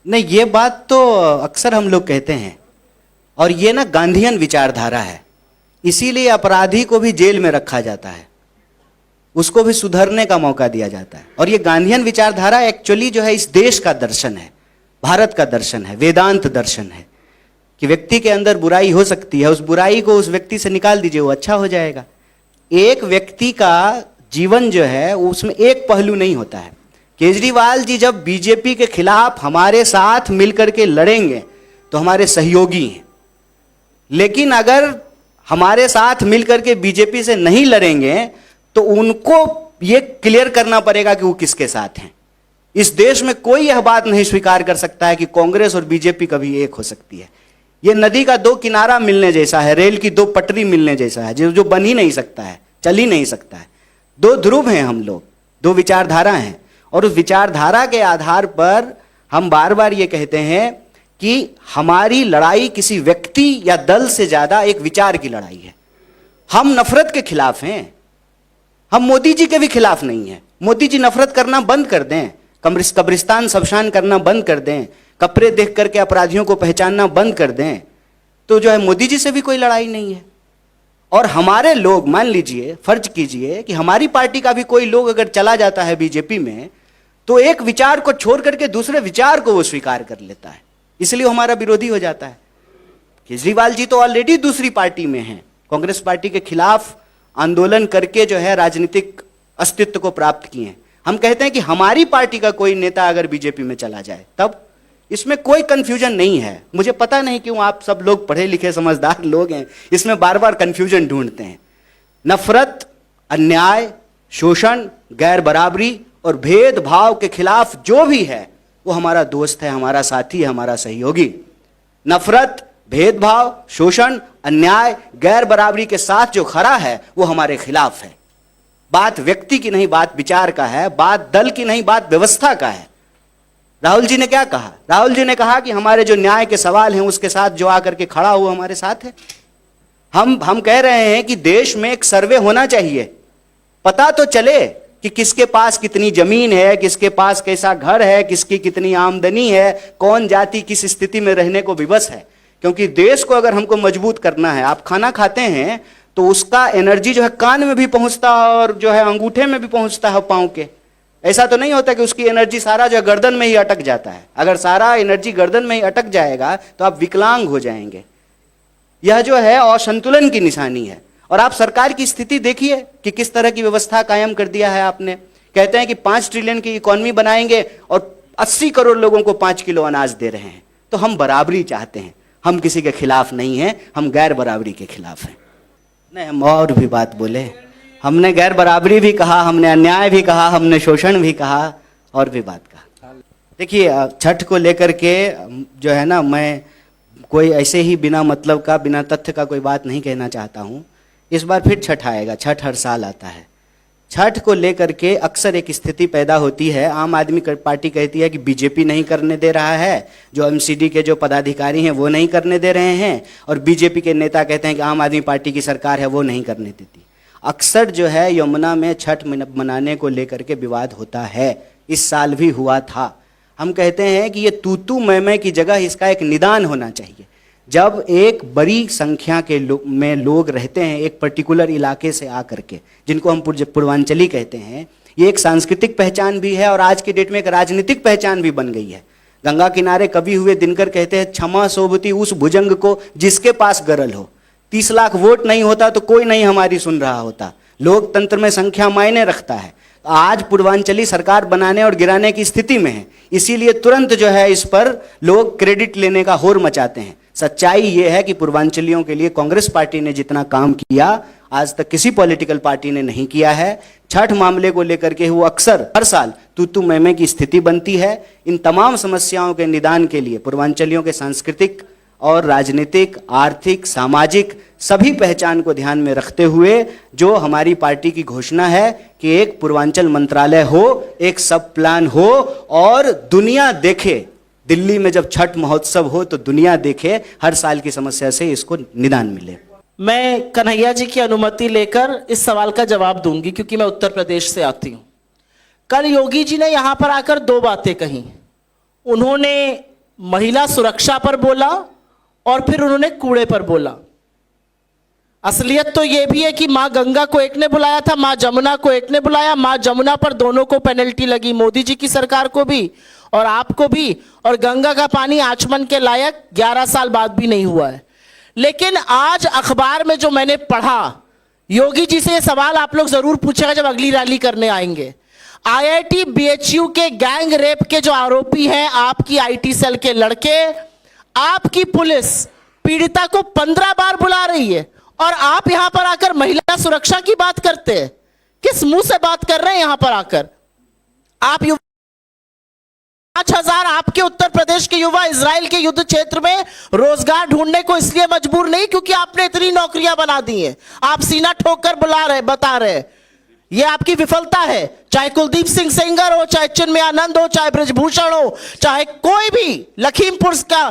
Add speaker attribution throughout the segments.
Speaker 1: नहीं, ये बात तो अक्सर हम लोग कहते हैं, और ये ना गांधीयन विचारधारा है, इसीलिए अपराधी को भी जेल में रखा जाता है, उसको भी सुधरने का मौका दिया जाता है। और ये गांधीयन विचारधारा एक्चुअली जो है इस देश का दर्शन है, भारत का दर्शन है, वेदांत दर्शन है कि व्यक्ति के अंदर बुराई हो सकती है, उस बुराई को उस व्यक्ति से निकाल दीजिए, वो अच्छा हो जाएगा। एक व्यक्ति का जीवन जो है उसमें एक पहलू नहीं होता है। केजरीवाल जी जब बीजेपी के खिलाफ हमारे साथ मिलकर के लड़ेंगे तो हमारे सहयोगी हैं, लेकिन अगर हमारे साथ मिलकर के बीजेपी से नहीं लड़ेंगे तो उनको ये क्लियर करना पड़ेगा कि वो किसके साथ हैं। इस देश में कोई यह बात नहीं स्वीकार कर सकता है कि कांग्रेस और बीजेपी कभी एक हो सकती है। ये नदी का दो किनारा मिलने जैसा है, रेल की दो पटरी मिलने जैसा है, जो बन ही नहीं सकता है, चल ही नहीं सकता है। दो ध्रुव हैं हम लोग, दो विचारधारा हैं, और उस विचारधारा के आधार पर हम बार बार ये कहते हैं कि हमारी लड़ाई किसी व्यक्ति या दल से ज्यादा एक विचार की लड़ाई है। हम नफरत के खिलाफ हैं, हम मोदी जी के भी खिलाफ नहीं है। मोदी जी नफरत करना बंद कर दें, कब्रिस्तान शमशान करना बंद कर दें, कपड़े देख करके अपराधियों को पहचानना बंद कर दें, तो जो है मोदी जी से भी कोई लड़ाई नहीं है। और हमारे लोग, मान लीजिए, फर्ज कीजिए कि हमारी पार्टी का भी कोई लोग अगर चला जाता है बीजेपी में, तो एक विचार को छोड़ करके दूसरे विचार को वो स्वीकार कर लेता है, इसलिए हमारा विरोधी हो जाता है। केजरीवाल जी तो ऑलरेडी दूसरी पार्टी में हैं, कांग्रेस पार्टी के खिलाफ आंदोलन करके जो है राजनीतिक अस्तित्व को प्राप्त किए हैं। हम कहते हैं कि हमारी पार्टी का कोई नेता अगर बीजेपी में चला जाए तब इसमें कोई कंफ्यूजन नहीं है। मुझे पता नहीं क्यों आप सब लोग पढ़े लिखे समझदार लोग हैं, इसमें बार बार कंफ्यूजन ढूंढते हैं। नफरत, अन्याय, शोषण, गैर बराबरी और भेदभाव के खिलाफ जो भी है वो हमारा दोस्त है, हमारा साथी है, हमारा सहयोगी। नफरत, भेदभाव, शोषण, अन्याय, गैर बराबरी के साथ जो खड़ा है वो हमारे खिलाफ है। बात व्यक्ति की नहीं, बात विचार का है, बात दल की नहीं, बात व्यवस्था का है। राहुल जी ने क्या कहा? राहुल जी ने कहा कि हमारे जो न्याय के सवाल हैं उसके साथ जो आकर के खड़ा हुआ हमारे साथ है। हम कह रहे हैं कि देश में एक सर्वे होना चाहिए, पता तो चले कि किसके पास कितनी जमीन है, किसके पास कैसा घर है, किसकी कितनी आमदनी है, कौन जाति किस स्थिति में रहने को विवश है। क्योंकि देश को अगर हमको मजबूत करना है, आप खाना खाते हैं तो उसका एनर्जी जो है कान में भी पहुंचता है और जो है अंगूठे में भी पहुंचता है पांव के। ऐसा तो नहीं होता कि उसकी एनर्जी सारा जो गर्दन में ही अटक जाता है। अगर सारा एनर्जी गर्दन में ही अटक जाएगा तो आप विकलांग हो जाएंगे। यह जो है असंतुलन की निशानी है। और आप सरकार की स्थिति देखिए कि किस तरह की व्यवस्था कायम कर दिया है आपने। कहते हैं कि 5 ट्रिलियन की इकोनॉमी बनाएंगे और 80 करोड़ लोगों को 5 किलो अनाज दे रहे हैं। तो हम बराबरी चाहते हैं, हम किसी के खिलाफ नहीं हैं, हम गैर बराबरी के खिलाफ हैं। नहीं, हम और भी बात बोले, हमने गैर बराबरी भी कहा, हमने अन्याय भी कहा, हमने शोषण भी कहा, और भी बात कहा। देखिए, छठ को लेकर के जो है ना, मैं कोई ऐसे ही बिना मतलब का, बिना तथ्य का कोई बात नहीं कहना चाहता हूँ। इस बार फिर छठ आएगा, छठ हर साल आता है। छठ को लेकर के अक्सर एक स्थिति पैदा होती है। आम आदमी पार्टी कहती है कि बीजेपी नहीं करने दे रहा है, जो एमसीडी के जो पदाधिकारी हैं वो नहीं करने दे रहे हैं, और बीजेपी के नेता कहते हैं कि आम आदमी पार्टी की सरकार है वो नहीं करने देती। अक्सर जो है यमुना में छठ मनाने को लेकर के विवाद होता है, इस साल भी हुआ था। हम कहते हैं कि ये तू मैं की जगह इसका एक निदान होना चाहिए। जब एक बड़ी संख्या के में लोग रहते हैं एक पर्टिकुलर इलाके से आकर के, जिनको हम पूर्वांचली कहते हैं, ये एक सांस्कृतिक पहचान भी है और आज की डेट में एक राजनीतिक पहचान भी बन गई है। गंगा किनारे कवि हुए दिनकर कहते हैं, क्षमा सोबती उस भुजंग को जिसके पास गरल हो। 30 लाख वोट नहीं होता तो कोई नहीं हमारी सुन रहा होता। लोकतंत्र में संख्या मायने रखता है। आज पूर्वांचली सरकार बनाने और गिराने की स्थिति में है, इसीलिए तुरंत जो है इस पर लोग क्रेडिट लेने का होड़ मचाते हैं। सच्चाई ये है कि पूर्वांचलियों के लिए कांग्रेस पार्टी ने जितना काम किया आज तक किसी पॉलिटिकल पार्टी ने नहीं किया है। छठ मामले को लेकर के वो अक्सर हर साल तू मैं की स्थिति बनती है। इन तमाम समस्याओं के निदान के लिए पूर्वांचलियों के सांस्कृतिक और राजनीतिक, आर्थिक, सामाजिक सभी पहचान को ध्यान में रखते हुए जो हमारी पार्टी की घोषणा है कि एक पूर्वांचल मंत्रालय हो, एक सब प्लान हो और दुनिया देखे। दिल्ली में जब छठ महोत्सव हो तो दुनिया देखे, हर साल की समस्या से इसको निदान मिले।
Speaker 2: मैं कन्हैया जी की अनुमति लेकर इस सवाल का जवाब दूंगी क्योंकि मैं उत्तर प्रदेश से आती हूं। कल योगी जी ने यहां पर आकर 2 बातें कही। उन्होंने महिला सुरक्षा पर बोला और फिर उन्होंने कूड़े पर बोला। असलियत तो यह भी है कि मां गंगा को एक ने बुलाया था, मां जमुना को एक ने बुलाया, मां जमुना पर दोनों को पेनल्टी लगी, मोदी जी की सरकार को भी और आपको भी, और गंगा का पानी आचमन के लायक 11 साल बाद भी नहीं हुआ है। लेकिन आज अखबार में जो मैंने पढ़ा, योगी जी से ये सवाल आप लोग जरूर पूछेगा जब अगली रैली करने आएंगे। आईआईटी बीएचयू के गैंग रेप के जो आरोपी हैं, आपकी आईटी सेल के लड़के, आपकी पुलिस पीड़िता को 15 बार बुला रही है और आप यहां पर आकर महिला सुरक्षा की बात करते हैं। किस मुंह से बात कर रहे हैं यहां पर आकर? आप 5,000 आपके उत्तर प्रदेश के युवा इजराइल के युद्ध क्षेत्र में रोजगार ढूंढने को इसलिए मजबूर नहीं क्योंकि आपने इतनी नौकरियां बना दी हैं। आप सीना ठोक कर बता रहे, ये आपकी विफलता है। चाहे कुलदीप सिंह सेंगर हो, चाहे चिन्मय आनंद हो, चाहे ब्रजभूषण हो, चाहे कोई भी लखीमपुर का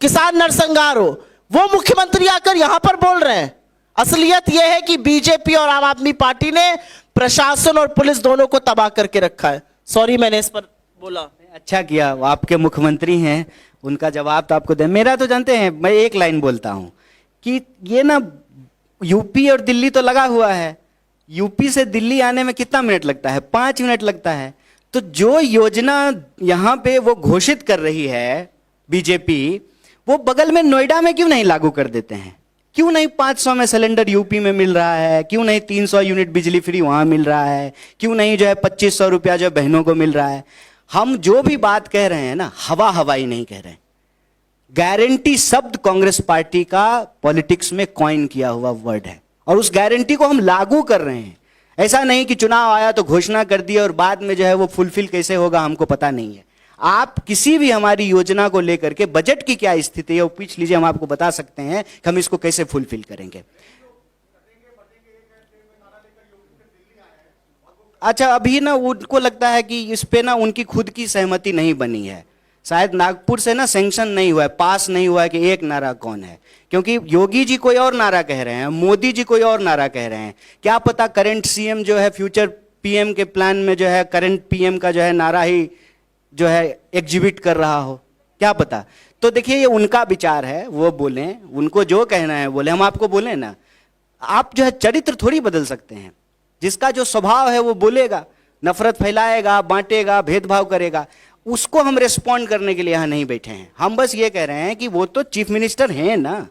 Speaker 2: किसान नरसंहार हो, वो मुख्यमंत्री आकर यहां पर बोल रहे हैं। असलियत यह है कि बीजेपी और आम आदमी पार्टी ने प्रशासन और पुलिस दोनों को तबाह करके रखा है। सॉरी मैंने इस पर बोला।
Speaker 1: अच्छा किया, वो आपके मुख्यमंत्री हैं, उनका जवाब तो आपको दे। मेरा तो जानते हैं, मैं एक लाइन बोलता हूं कि ये ना यूपी और दिल्ली तो लगा हुआ है। यूपी से दिल्ली आने में कितना मिनट लगता है? 5 मिनट लगता है। तो जो योजना यहां पे वो घोषित कर रही है बीजेपी, वो बगल में नोएडा में क्यों नहीं लागू कर देते हैं? क्यों नहीं 500 में सिलेंडर यूपी में मिल रहा है? क्यों नहीं 300 यूनिट बिजली फ्री वहां मिल रहा है? क्यों नहीं जो है 2500 रुपया जो बहनों को मिल रहा है? हम जो भी बात कह रहे हैं ना, हवाई नहीं कह रहे हैं। गारंटी शब्द कांग्रेस पार्टी का पॉलिटिक्स में कॉइन किया हुआ वर्ड है और उस गारंटी को हम लागू कर रहे हैं। ऐसा नहीं कि चुनाव आया तो घोषणा कर दी और बाद में जो है वो फुलफिल कैसे होगा हमको पता नहीं है। आप किसी भी हमारी योजना को लेकर के बजट की क्या स्थिति है वो पूछ लीजिए, हम आपको बता सकते हैं कि हम इसको कैसे फुलफिल करेंगे। अच्छा, अभी ना उनको लगता है कि इस पे ना उनकी खुद की सहमति नहीं बनी है। शायद नागपुर से ना सैंक्शन नहीं हुआ है, पास नहीं हुआ है कि एक नारा कौन है, क्योंकि योगी जी कोई और नारा कह रहे हैं, मोदी जी कोई और नारा कह रहे हैं। क्या पता करंट सीएम जो है फ्यूचर पीएम के प्लान में जो है करंट पीएम का जो है नारा ही जो है एग्जिबिट कर रहा हो, क्या पता। तो देखिए, ये उनका विचार है, वो बोलें, उनको जो कहना है बोले। हम आपको बोले ना, आप जो है चरित्र थोड़ी बदल सकते हैं। जिसका जो स्वभाव है वो बोलेगा, नफरत फैलाएगा, बांटेगा, भेदभाव करेगा, उसको हम रिस्पॉन्ड करने के लिए यहाँ नहीं बैठे हैं। हम बस ये कह रहे हैं कि वो तो चीफ मिनिस्टर हैं ना,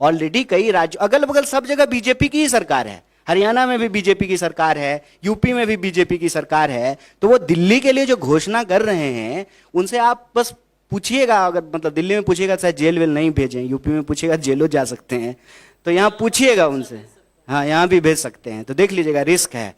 Speaker 1: ऑलरेडी कई राज्य अगल बगल सब जगह बीजेपी की ही सरकार है। हरियाणा में भी बीजेपी की सरकार है, यूपी में भी बीजेपी की सरकार है। तो वो दिल्ली के लिए जो घोषणा कर रहे हैं, उनसे आप बस पूछिएगा। अगर मतलब दिल्ली में पूछिएगा शायद जेल वेल नहीं भेजें, यूपी में पूछिएगा जेलों जा सकते हैं, तो यहाँ पूछिएगा उनसे। हाँ, यहाँ भी भेज सकते हैं, तो देख लीजिएगा, रिस्क है।